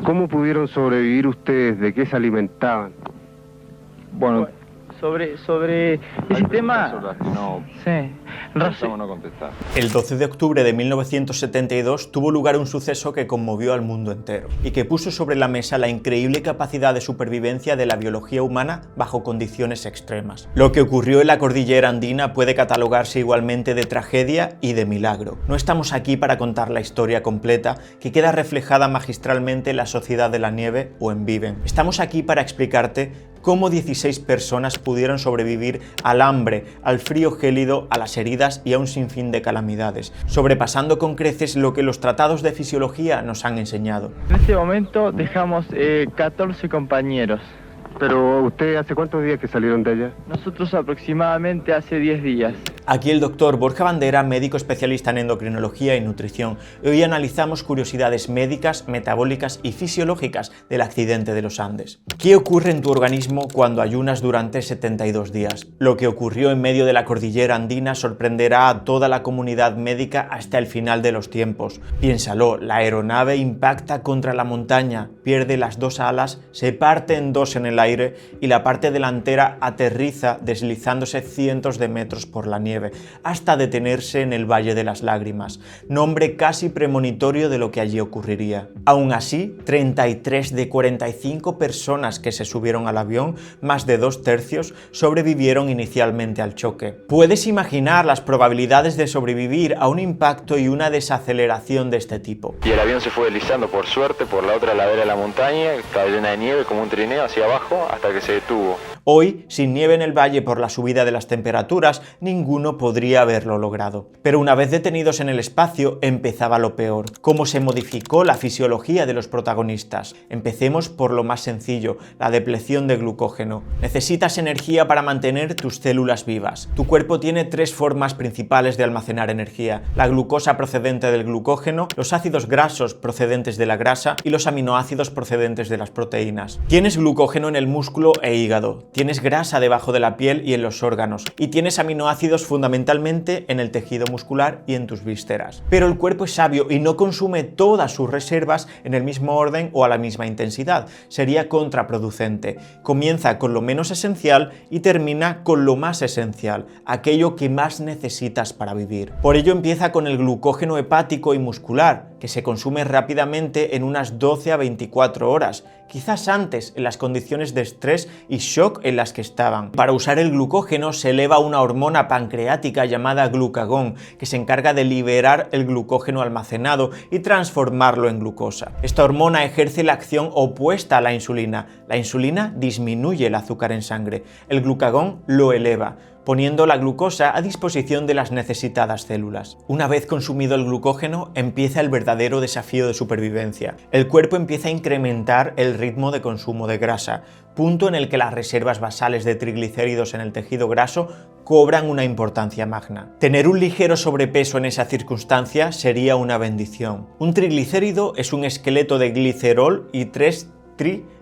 ¿Cómo pudieron sobrevivir ustedes? ¿De qué se alimentaban? Bueno, sobre ese tema... Sí. No contestar. El 12 de octubre de 1972 tuvo lugar un suceso que conmovió al mundo entero y que puso sobre la mesa la increíble capacidad de supervivencia de la biología humana bajo condiciones extremas. Lo que ocurrió en la cordillera andina puede catalogarse igualmente de tragedia y de milagro. No estamos aquí para contar la historia completa, que queda reflejada magistralmente en La Sociedad de la Nieve o en Viven. Estamos aquí para explicarte cómo 16 personas pudieron sobrevivir al hambre, al frío gélido, a las heridas y a un sinfín de calamidades, sobrepasando con creces lo que los tratados de fisiología nos han enseñado. En este momento dejamos 14 compañeros. Pero ¿ustedes hace cuántos días que salieron de allá? Nosotros aproximadamente hace 10 días. Aquí el doctor Borja Bandera, médico especialista en endocrinología y nutrición. Hoy analizamos curiosidades médicas, metabólicas y fisiológicas del accidente de los Andes. ¿Qué ocurre en tu organismo cuando ayunas durante 72 días? Lo que ocurrió en medio de la cordillera andina sorprenderá a toda la comunidad médica hasta el final de los tiempos. Piénsalo, la aeronave impacta contra la montaña, pierde las dos alas, se parte en dos en el aire y la parte delantera aterriza deslizándose cientos de metros por la nieve, hasta detenerse en el Valle de las Lágrimas, nombre casi premonitorio de lo que allí ocurriría. Aún así, 33 de 45 personas que se subieron al avión, más de 2/3, sobrevivieron inicialmente al choque. ¿Puedes imaginar las probabilidades de sobrevivir a un impacto y una desaceleración de este tipo? Y el avión se fue deslizando, por suerte, por la otra ladera de la montaña, estaba llena de nieve como un trineo hacia abajo, hasta que se detuvo. Hoy, sin nieve en el valle por la subida de las temperaturas, ninguno podría haberlo logrado. Pero una vez detenidos en el espacio, empezaba lo peor. ¿Cómo se modificó la fisiología de los protagonistas? Empecemos por lo más sencillo, la depleción de glucógeno. Necesitas energía para mantener tus células vivas. Tu cuerpo tiene tres formas principales de almacenar energía: la glucosa procedente del glucógeno, los ácidos grasos procedentes de la grasa y los aminoácidos procedentes de las proteínas. Tienes glucógeno en el músculo e hígado. Tienes grasa debajo de la piel y en los órganos, y tienes aminoácidos fundamentalmente en el tejido muscular y en tus vísceras. Pero el cuerpo es sabio y no consume todas sus reservas en el mismo orden o a la misma intensidad. Sería contraproducente. Comienza con lo menos esencial y termina con lo más esencial, aquello que más necesitas para vivir. Por ello empieza con el glucógeno hepático y muscular, que se consume rápidamente en unas 12 a 24 horas, quizás antes en las condiciones de estrés y shock en las que estaban. Para usar el glucógeno se eleva una hormona pancreática llamada glucagón, que se encarga de liberar el glucógeno almacenado y transformarlo en glucosa. Esta hormona ejerce la acción opuesta a la insulina. La insulina disminuye el azúcar en sangre, el glucagón lo eleva, poniendo la glucosa a disposición de las necesitadas células. Una vez consumido el glucógeno, empieza el verdadero desafío de supervivencia. El cuerpo empieza a incrementar el ritmo de consumo de grasa, punto en el que las reservas basales de triglicéridos en el tejido graso cobran una importancia magna. Tener un ligero sobrepeso en esa circunstancia sería una bendición. Un triglicérido es un esqueleto de glicerol y 3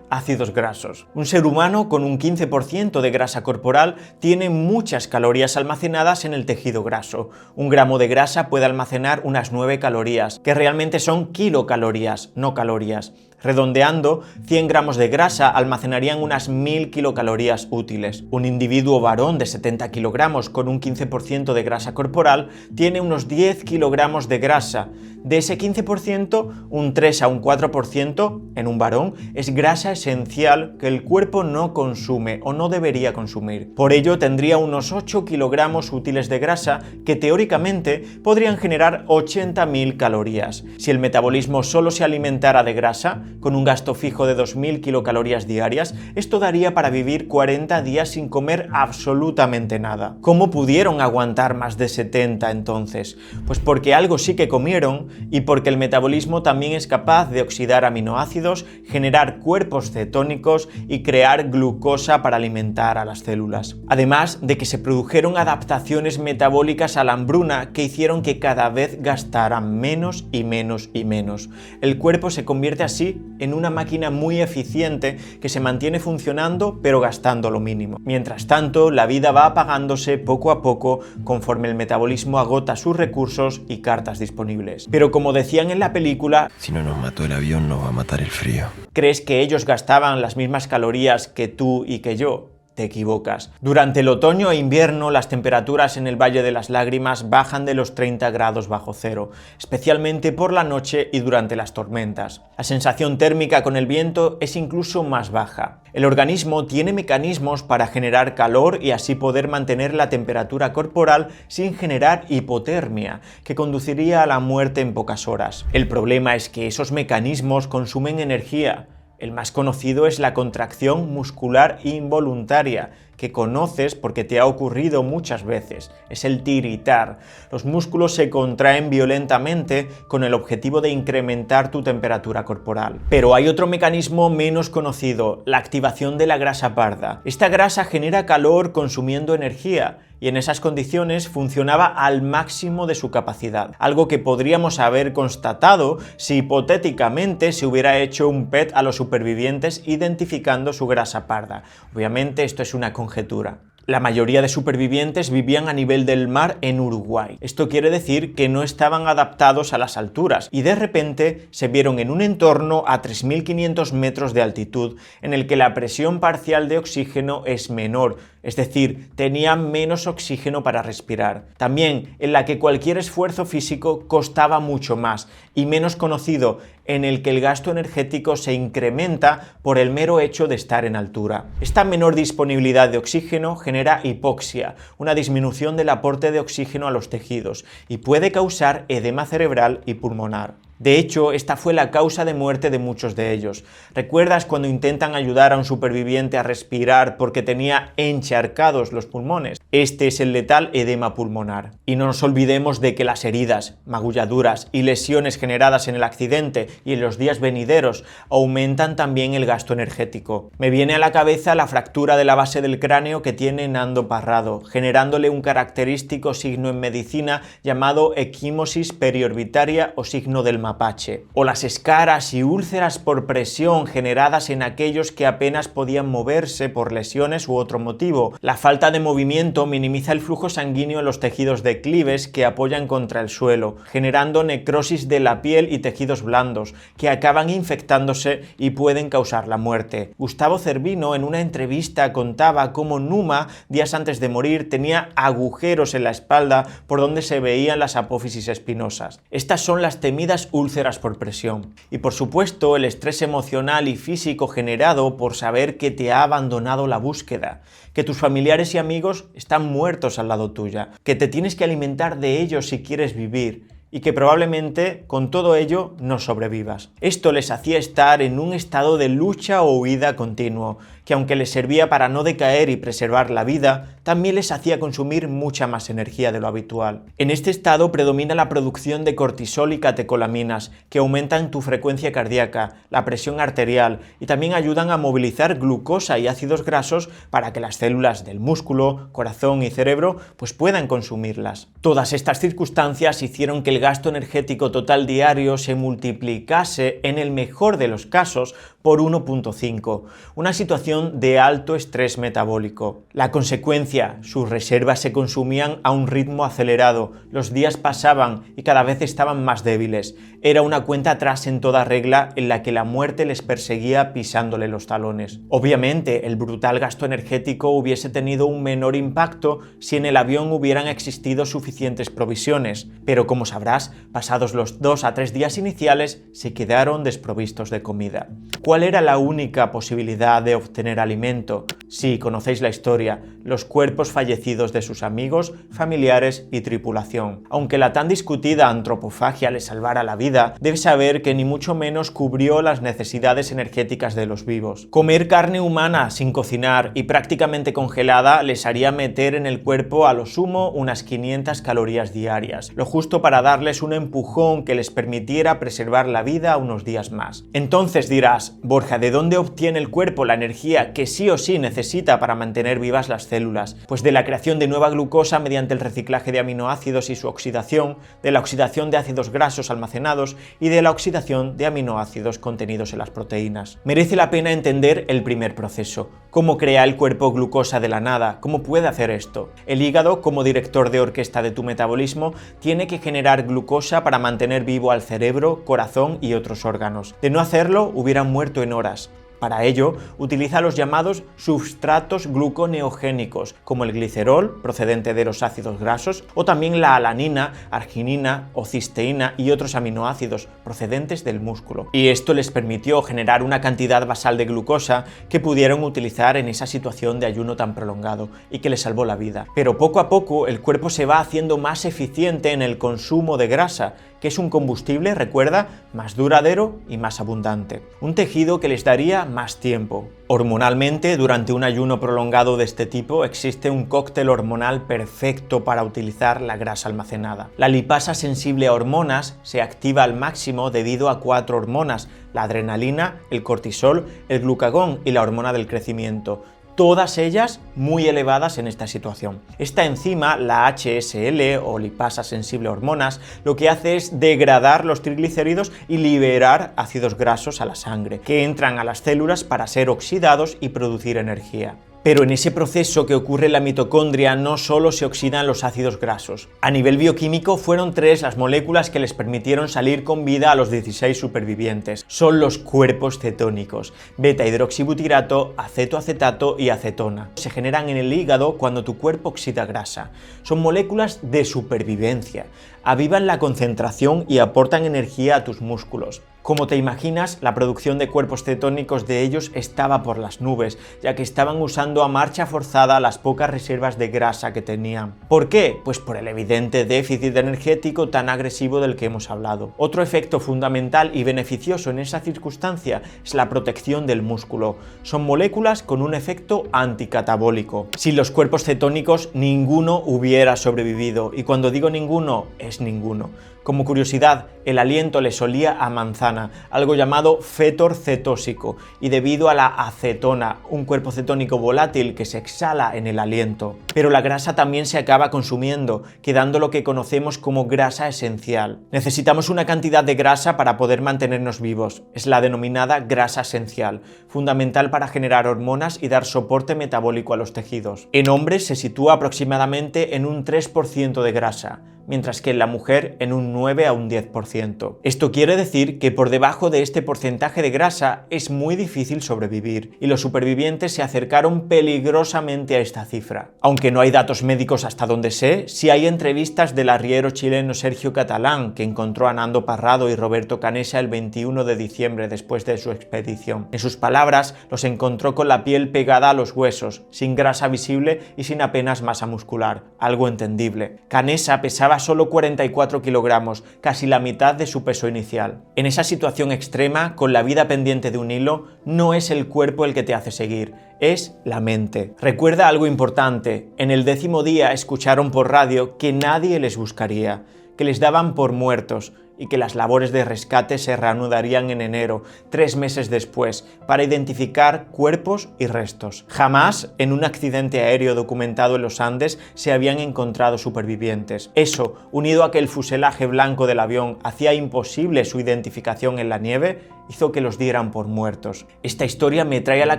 ácidos grasos. Un ser humano con un 15% de grasa corporal tiene muchas calorías almacenadas en el tejido graso. Un gramo de grasa puede almacenar unas 9 calorías, que realmente son kilocalorías, no calorías. Redondeando, 100 gramos de grasa almacenarían unas 1000 kilocalorías útiles. Un individuo varón de 70 kilogramos con un 15% de grasa corporal tiene unos 10 kilogramos de grasa. De ese 15%, un 3 a un 4% en un varón es grasa esencial que el cuerpo no consume o no debería consumir. Por ello, tendría unos 8 kilogramos útiles de grasa que teóricamente podrían generar 80.000 calorías. Si el metabolismo solo se alimentara de grasa, con un gasto fijo de 2000 kilocalorías diarias, esto daría para vivir 40 días sin comer absolutamente nada. ¿Cómo pudieron aguantar más de 70 entonces? Pues porque algo sí que comieron y porque el metabolismo también es capaz de oxidar aminoácidos, generar cuerpos cetónicos y crear glucosa para alimentar a las células. Además de que se produjeron adaptaciones metabólicas a la hambruna que hicieron que cada vez gastaran menos y menos y menos. El cuerpo se convierte así en una máquina muy eficiente que se mantiene funcionando pero gastando lo mínimo. Mientras tanto, la vida va apagándose poco a poco conforme el metabolismo agota sus recursos y cartas disponibles. Pero como decían en la película, si no nos mató el avión, nos va a matar el frío. ¿Crees que ellos gastaban las mismas calorías que tú y que yo? Te equivocas. Durante el otoño e invierno las temperaturas en el Valle de las Lágrimas bajan de los 30 grados bajo cero, especialmente por la noche y durante las tormentas. La sensación térmica con el viento es incluso más baja. El organismo tiene mecanismos para generar calor y así poder mantener la temperatura corporal sin generar hipotermia, que conduciría a la muerte en pocas horas. El problema es que esos mecanismos consumen energía. El más conocido es la contracción muscular involuntaria, que conoces porque te ha ocurrido muchas veces. Es el tiritar. Los músculos se contraen violentamente con el objetivo de incrementar tu temperatura corporal. Pero hay otro mecanismo menos conocido, la activación de la grasa parda. Esta grasa genera calor consumiendo energía, y en esas condiciones funcionaba al máximo de su capacidad, algo que podríamos haber constatado si hipotéticamente se hubiera hecho un PET a los supervivientes identificando su grasa parda. Obviamente esto es una conjetura. La mayoría de supervivientes vivían a nivel del mar en Uruguay. Esto quiere decir que no estaban adaptados a las alturas y de repente se vieron en un entorno a 3.500 metros de altitud en el que la presión parcial de oxígeno es menor, es decir, tenían menos oxígeno para respirar. También en la que cualquier esfuerzo físico costaba mucho más y menos conocido, en el que el gasto energético se incrementa por el mero hecho de estar en altura. Esta menor disponibilidad de oxígeno genera hipoxia, una disminución del aporte de oxígeno a los tejidos, y puede causar edema cerebral y pulmonar. De hecho, esta fue la causa de muerte de muchos de ellos. ¿Recuerdas cuando intentan ayudar a un superviviente a respirar porque tenía encharcados los pulmones? Este es el letal edema pulmonar. Y no nos olvidemos de que las heridas, magulladuras y lesiones generadas en el accidente y en los días venideros aumentan también el gasto energético. Me viene a la cabeza la fractura de la base del cráneo que tiene Nando Parrado, generándole un característico signo en medicina llamado equimosis periorbitaria o signo del mapache, o las escaras y úlceras por presión generadas en aquellos que apenas podían moverse por lesiones u otro motivo. La falta de movimiento minimiza el flujo sanguíneo en los tejidos declives que apoyan contra el suelo, generando necrosis de la piel y tejidos blandos, que acaban infectándose y pueden causar la muerte. Gustavo Cervino en una entrevista contaba cómo Numa, días antes de morir, tenía agujeros en la espalda por donde se veían las apófisis espinosas. Estas son las temidas úlceras por presión. Y por supuesto el estrés emocional y físico generado por saber que te ha abandonado la búsqueda, que tus familiares y amigos están muertos al lado tuya, que te tienes que alimentar de ellos si quieres vivir, y que probablemente con todo ello no sobrevivas. Esto les hacía estar en un estado de lucha o huida continuo, que aunque les servía para no decaer y preservar la vida, también les hacía consumir mucha más energía de lo habitual. En este estado predomina la producción de cortisol y catecolaminas, que aumentan tu frecuencia cardíaca, la presión arterial y también ayudan a movilizar glucosa y ácidos grasos para que las células del músculo, corazón y cerebro puedan consumirlas. Todas estas circunstancias hicieron que el gasto energético total diario se multiplicase, en el mejor de los casos, por 1.5, una situación de alto estrés metabólico. La consecuencia, sus reservas se consumían a un ritmo acelerado, los días pasaban y cada vez estaban más débiles. Era una cuenta atrás en toda regla en la que la muerte les perseguía pisándole los talones. Obviamente, el brutal gasto energético hubiese tenido un menor impacto si en el avión hubieran existido suficientes provisiones, pero como sabrás, pasados los 2 a 3 días iniciales, se quedaron desprovistos de comida. ¿Cuál era la única posibilidad de obtener alimento? Sí, conocéis la historia, los cuerpos fallecidos de sus amigos, familiares y tripulación. Aunque la tan discutida antropofagia les salvara la vida, debes saber que ni mucho menos cubrió las necesidades energéticas de los vivos. Comer carne humana sin cocinar y prácticamente congelada les haría meter en el cuerpo a lo sumo unas 500 calorías diarias, lo justo para darles un empujón que les permitiera preservar la vida unos días más. Entonces dirás, Borja, ¿de dónde obtiene el cuerpo la energía energía que sí o sí necesita para mantener vivas las células, pues de la creación de nueva glucosa mediante el reciclaje de aminoácidos y su oxidación, de la oxidación de ácidos grasos almacenados y de la oxidación de aminoácidos contenidos en las proteínas. Merece la pena entender el primer proceso, cómo crea el cuerpo glucosa de la nada, cómo puede hacer esto. El hígado, como director de orquesta de tu metabolismo, tiene que generar glucosa para mantener vivo al cerebro, corazón y otros órganos. De no hacerlo, hubieran muerto en horas. Para ello, utiliza los llamados substratos gluconeogénicos, como el glicerol, procedente de los ácidos grasos, o también la alanina, arginina o cisteína y otros aminoácidos procedentes del músculo. Y esto les permitió generar una cantidad basal de glucosa que pudieron utilizar en esa situación de ayuno tan prolongado y que les salvó la vida. Pero poco a poco el cuerpo se va haciendo más eficiente en el consumo de grasa, que es un combustible, recuerda, más duradero y más abundante. Un tejido que les daría más tiempo. Hormonalmente, durante un ayuno prolongado de este tipo, existe un cóctel hormonal perfecto para utilizar la grasa almacenada. La lipasa sensible a hormonas se activa al máximo debido a 4 hormonas: la adrenalina, el cortisol, el glucagón y la hormona del crecimiento. Todas ellas muy elevadas en esta situación. Esta enzima, la HSL o lipasa sensible a hormonas, lo que hace es degradar los triglicéridos y liberar ácidos grasos a la sangre, que entran a las células para ser oxidados y producir energía. Pero en ese proceso que ocurre en la mitocondria no solo se oxidan los ácidos grasos. A nivel bioquímico fueron 3 las moléculas que les permitieron salir con vida a los 16 supervivientes. Son los cuerpos cetónicos: beta-hidroxibutirato, acetoacetato y acetona. Se generan en el hígado cuando tu cuerpo oxida grasa. Son moléculas de supervivencia. Avivan la concentración y aportan energía a tus músculos. Como te imaginas, la producción de cuerpos cetónicos de ellos estaba por las nubes, ya que estaban usando a marcha forzada las pocas reservas de grasa que tenían. ¿Por qué? Pues por el evidente déficit energético tan agresivo del que hemos hablado. Otro efecto fundamental y beneficioso en esa circunstancia es la protección del músculo. Son moléculas con un efecto anticatabólico. Sin los cuerpos cetónicos, ninguno hubiera sobrevivido, y cuando digo ninguno, es ninguno. Como curiosidad, el aliento les olía a manzana, algo llamado fétor cetósico, y debido a la acetona, un cuerpo cetónico volátil que se exhala en el aliento. Pero la grasa también se acaba consumiendo, quedando lo que conocemos como grasa esencial. Necesitamos una cantidad de grasa para poder mantenernos vivos. Es la denominada grasa esencial, fundamental para generar hormonas y dar soporte metabólico a los tejidos. En hombres se sitúa aproximadamente en un 3% de grasa, mientras que en la mujer en un 9 a un 10%. Esto quiere decir que por debajo de este porcentaje de grasa es muy difícil sobrevivir, y los supervivientes se acercaron peligrosamente a esta cifra. Aunque no hay datos médicos hasta donde sé, sí hay entrevistas del arriero chileno Sergio Catalán, que encontró a Nando Parrado y Roberto Canessa el 21 de diciembre después de su expedición. En sus palabras, los encontró con la piel pegada a los huesos, sin grasa visible y sin apenas masa muscular, algo entendible. Canessa pesaba solo 44 kilogramos, casi la mitad de su peso inicial. En esa situación extrema, con la vida pendiente de un hilo, no es el cuerpo el que te hace seguir, es la mente. Recuerda algo importante: en el 10º día escucharon por radio que nadie les buscaría, que les daban por muertos, y que las labores de rescate se reanudarían en enero, 3 meses después, para identificar cuerpos y restos. Jamás en un accidente aéreo documentado en los Andes se habían encontrado supervivientes. Eso, unido a que el fuselaje blanco del avión hacía imposible su identificación en la nieve, hizo que los dieran por muertos. Esta historia me trae a la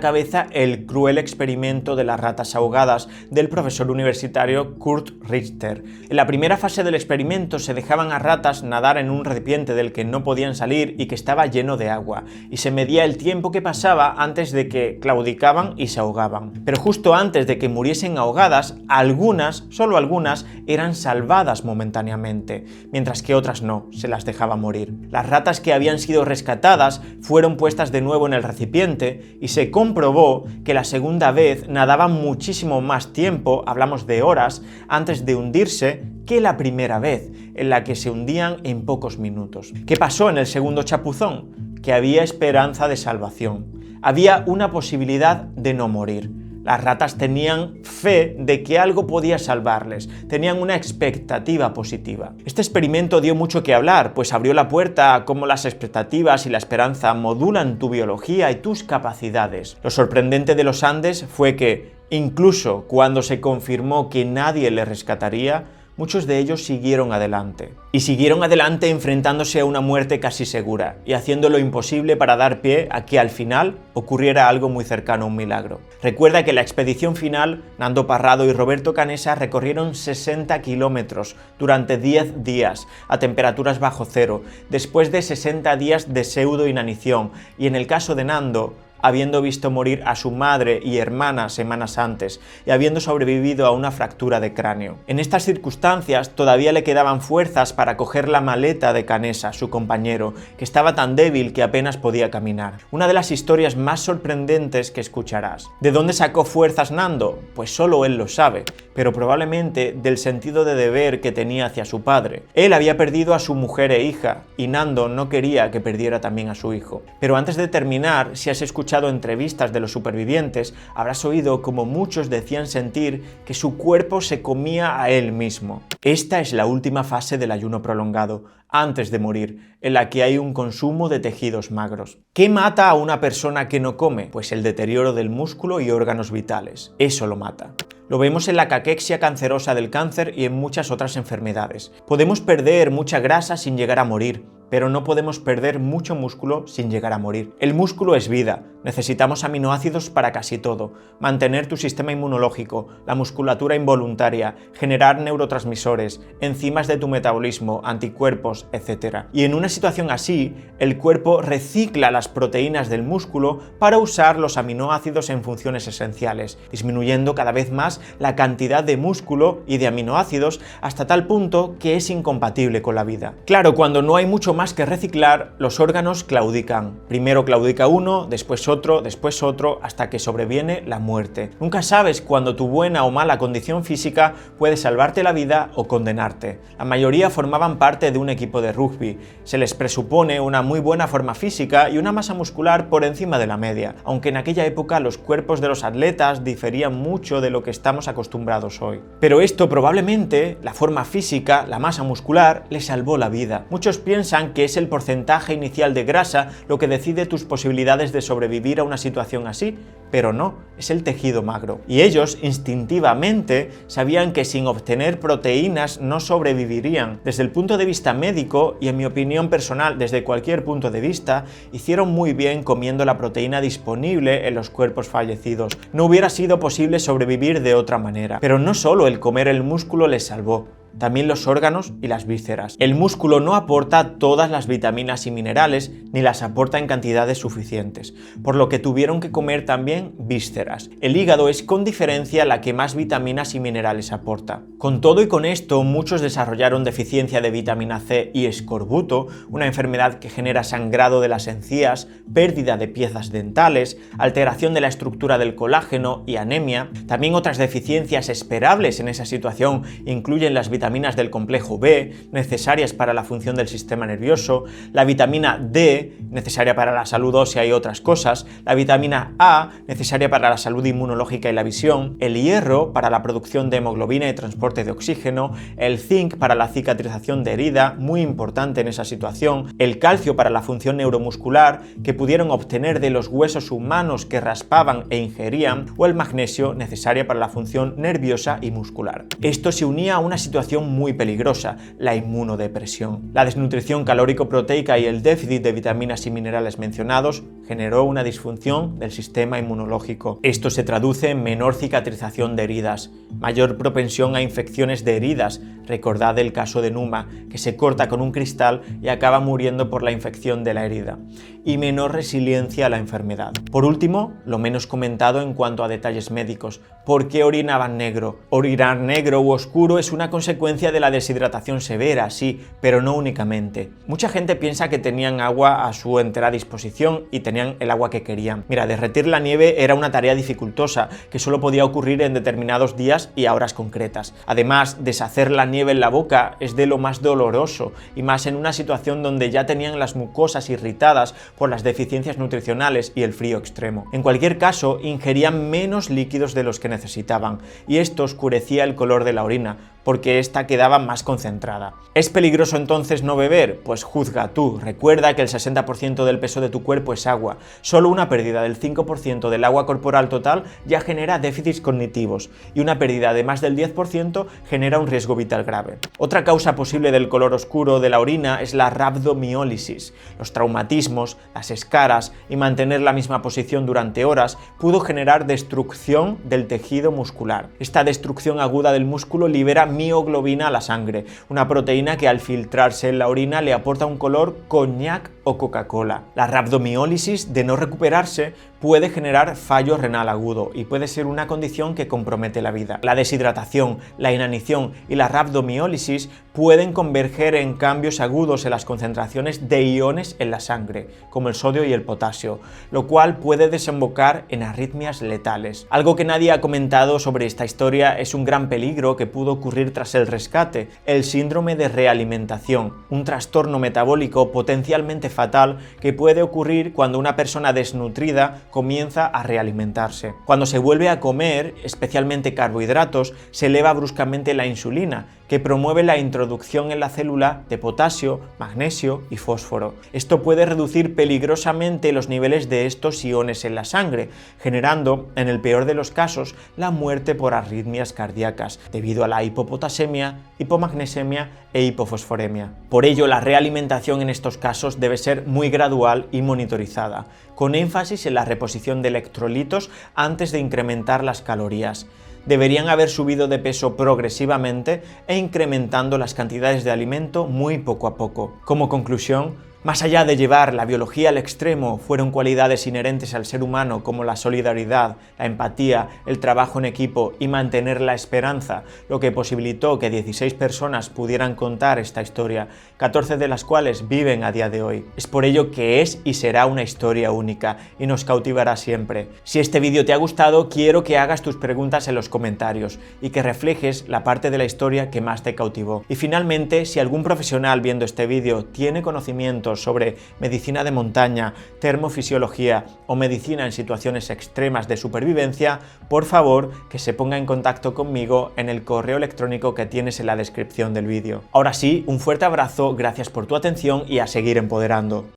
cabeza el cruel experimento de las ratas ahogadas del profesor universitario Kurt Richter. En la primera fase del experimento se dejaban a ratas nadar en un recipiente del que no podían salir y que estaba lleno de agua, y se medía el tiempo que pasaba antes de que claudicaban y se ahogaban. Pero justo antes de que muriesen ahogadas, algunas, solo algunas, eran salvadas momentáneamente, mientras que otras no, se las dejaba morir. Las ratas que habían sido rescatadas fueron puestas de nuevo en el recipiente y se comprobó que la segunda vez nadaban muchísimo más tiempo, hablamos de horas, antes de hundirse que la primera vez, en la que se hundían en pocos minutos. ¿Qué pasó en el segundo chapuzón? Que había esperanza de salvación. Había una posibilidad de no morir. Las ratas tenían fe de que algo podía salvarles, tenían una expectativa positiva. Este experimento dio mucho que hablar, pues abrió la puerta a cómo las expectativas y la esperanza modulan tu biología y tus capacidades. Lo sorprendente de los Andes fue que, incluso cuando se confirmó que nadie les rescataría, muchos de ellos siguieron adelante. Y siguieron adelante enfrentándose a una muerte casi segura y haciendo lo imposible para dar pie a que al final ocurriera algo muy cercano a un milagro. Recuerda que en la expedición final, Nando Parrado y Roberto Canessa recorrieron 60 kilómetros durante 10 días a temperaturas bajo cero, después de 60 días de pseudo inanición, y en el caso de Nando, habiendo visto morir a su madre y hermana semanas antes y habiendo sobrevivido a una fractura de cráneo. En estas circunstancias todavía le quedaban fuerzas para coger la maleta de Canessa, su compañero, que estaba tan débil que apenas podía caminar. Una de las historias más sorprendentes que escucharás. ¿De dónde sacó fuerzas Nando? Pues solo él lo sabe, pero probablemente del sentido de deber que tenía hacia su padre. Él había perdido a su mujer e hija, y Nando no quería que perdiera también a su hijo. Pero antes de terminar, si has escuchado entrevistas de los supervivientes, habrás oído como muchos decían sentir que su cuerpo se comía a él mismo. Esta es la última fase del ayuno prolongado, antes de morir, en la que hay un consumo de tejidos magros. ¿Qué mata a una persona que no come? Pues el deterioro del músculo y órganos vitales. Eso lo mata. Lo vemos en la caquexia cancerosa del cáncer y en muchas otras enfermedades. Podemos perder mucha grasa sin llegar a morir, pero no podemos perder mucho músculo sin llegar a morir. El músculo es vida, necesitamos aminoácidos para casi todo, mantener tu sistema inmunológico, la musculatura involuntaria, generar neurotransmisores, enzimas de tu metabolismo, anticuerpos, etc. Y en una situación así, el cuerpo recicla las proteínas del músculo para usar los aminoácidos en funciones esenciales, disminuyendo cada vez más la cantidad de músculo y de aminoácidos hasta tal punto que es incompatible con la vida. Claro, cuando no hay mucho más que reciclar, los órganos claudican. Primero claudica uno, después otro, hasta que sobreviene la muerte. Nunca sabes cuándo tu buena o mala condición física puede salvarte la vida o condenarte. La mayoría formaban parte de un equipo de rugby. Se les presupone una muy buena forma física y una masa muscular por encima de la media, aunque en aquella época los cuerpos de los atletas diferían mucho de lo que estamos acostumbrados hoy. Pero esto probablemente, la forma física, la masa muscular, les salvó la vida. Muchos piensan que es el porcentaje inicial de grasa lo que decide tus posibilidades de sobrevivir a una situación así, pero no, es el tejido magro. Y ellos instintivamente sabían que sin obtener proteínas no sobrevivirían. Desde el punto de vista médico y en mi opinión personal desde cualquier punto de vista, hicieron muy bien comiendo la proteína disponible en los cuerpos fallecidos. No hubiera sido posible sobrevivir de otra manera. Pero no solo el comer el músculo les salvó, también los órganos y las vísceras. El músculo no aporta todas las vitaminas y minerales, ni las aporta en cantidades suficientes, por lo que tuvieron que comer también vísceras. El hígado es con diferencia la que más vitaminas y minerales aporta. Con todo y con esto, muchos desarrollaron deficiencia de vitamina C y escorbuto, una enfermedad que genera sangrado de las encías, pérdida de piezas dentales, alteración de la estructura del colágeno y anemia. También otras deficiencias esperables en esa situación incluyen las vitaminas del complejo B, necesarias para la función del sistema nervioso, la vitamina D, necesaria para la salud ósea y otras cosas, la vitamina A, necesaria para la salud inmunológica y la visión, el hierro para la producción de hemoglobina y transporte de oxígeno, el zinc para la cicatrización de herida, muy importante en esa situación, el calcio para la función neuromuscular, que pudieron obtener de los huesos humanos que raspaban e ingerían, o el magnesio, necesaria para la función nerviosa y muscular. Esto se unía a una situación muy peligrosa, la inmunodepresión. La desnutrición calórico-proteica y el déficit de vitaminas y minerales mencionados generó una disfunción del sistema inmunológico. Esto se traduce en menor cicatrización de heridas, mayor propensión a infecciones de heridas, recordad el caso de Numa, que se corta con un cristal y acaba muriendo por la infección de la herida, y menor resiliencia a la enfermedad. Por último, lo menos comentado en cuanto a detalles médicos, ¿por qué orinaban negro? Orinar negro u oscuro es una consecuencia consecuencia de la deshidratación severa, sí, pero no únicamente. Mucha gente piensa que tenían agua a su entera disposición y tenían el agua que querían. Mira, derretir la nieve era una tarea dificultosa que solo podía ocurrir en determinados días y a horas concretas. Además, deshacer la nieve en la boca es de lo más doloroso, y más en una situación donde ya tenían las mucosas irritadas por las deficiencias nutricionales y el frío extremo. En cualquier caso, ingerían menos líquidos de los que necesitaban, y esto oscurecía el color de la orina, porque ésta quedaba más concentrada. ¿Es peligroso entonces no beber? Pues juzga tú. Recuerda que el 60% del peso de tu cuerpo es agua. Solo una pérdida del 5% del agua corporal total ya genera déficits cognitivos, y una pérdida de más del 10% genera un riesgo vital grave. Otra causa posible del color oscuro de la orina es la rhabdomiólisis. Los traumatismos, las escaras y mantener la misma posición durante horas pudo generar destrucción del tejido muscular. Esta destrucción aguda del músculo libera mioglobina a la sangre, una proteína que al filtrarse en la orina le aporta un color coñac o Coca-Cola. La rhabdomiólisis, de no recuperarse, puede generar fallo renal agudo y puede ser una condición que compromete la vida. La deshidratación, la inanición y la rhabdomiólisis pueden converger en cambios agudos en las concentraciones de iones en la sangre, como el sodio y el potasio, lo cual puede desembocar en arritmias letales. Algo que nadie ha comentado sobre esta historia es un gran peligro que pudo ocurrir tras el rescate, el síndrome de realimentación, un trastorno metabólico potencialmente fatal que puede ocurrir cuando una persona desnutrida comienza a realimentarse. Cuando se vuelve a comer, especialmente carbohidratos, se eleva bruscamente la insulina, que promueve la introducción en la célula de potasio, magnesio y fósforo. Esto puede reducir peligrosamente los niveles de estos iones en la sangre, generando, en el peor de los casos, la muerte por arritmias cardíacas, debido a la hipopotasemia, hipomagnesemia e hipofosforemia. Por ello, la realimentación en estos casos debe ser muy gradual y monitorizada, con énfasis en la reposición de electrolitos antes de incrementar las calorías. Deberían haber subido de peso progresivamente e incrementando las cantidades de alimento muy poco a poco. Como conclusión, más allá de llevar la biología al extremo, fueron cualidades inherentes al ser humano como la solidaridad, la empatía, el trabajo en equipo y mantener la esperanza, lo que posibilitó que 16 personas pudieran contar esta historia, 14 de las cuales viven a día de hoy. Es por ello que es y será una historia única y nos cautivará siempre. Si este vídeo te ha gustado, quiero que hagas tus preguntas en los comentarios y que reflejes la parte de la historia que más te cautivó. Y finalmente, si algún profesional viendo este vídeo tiene conocimientos sobre medicina de montaña, termofisiología o medicina en situaciones extremas de supervivencia, por favor que se ponga en contacto conmigo en el correo electrónico que tienes en la descripción del vídeo. Ahora sí, un fuerte abrazo, gracias por tu atención y a seguir empoderando.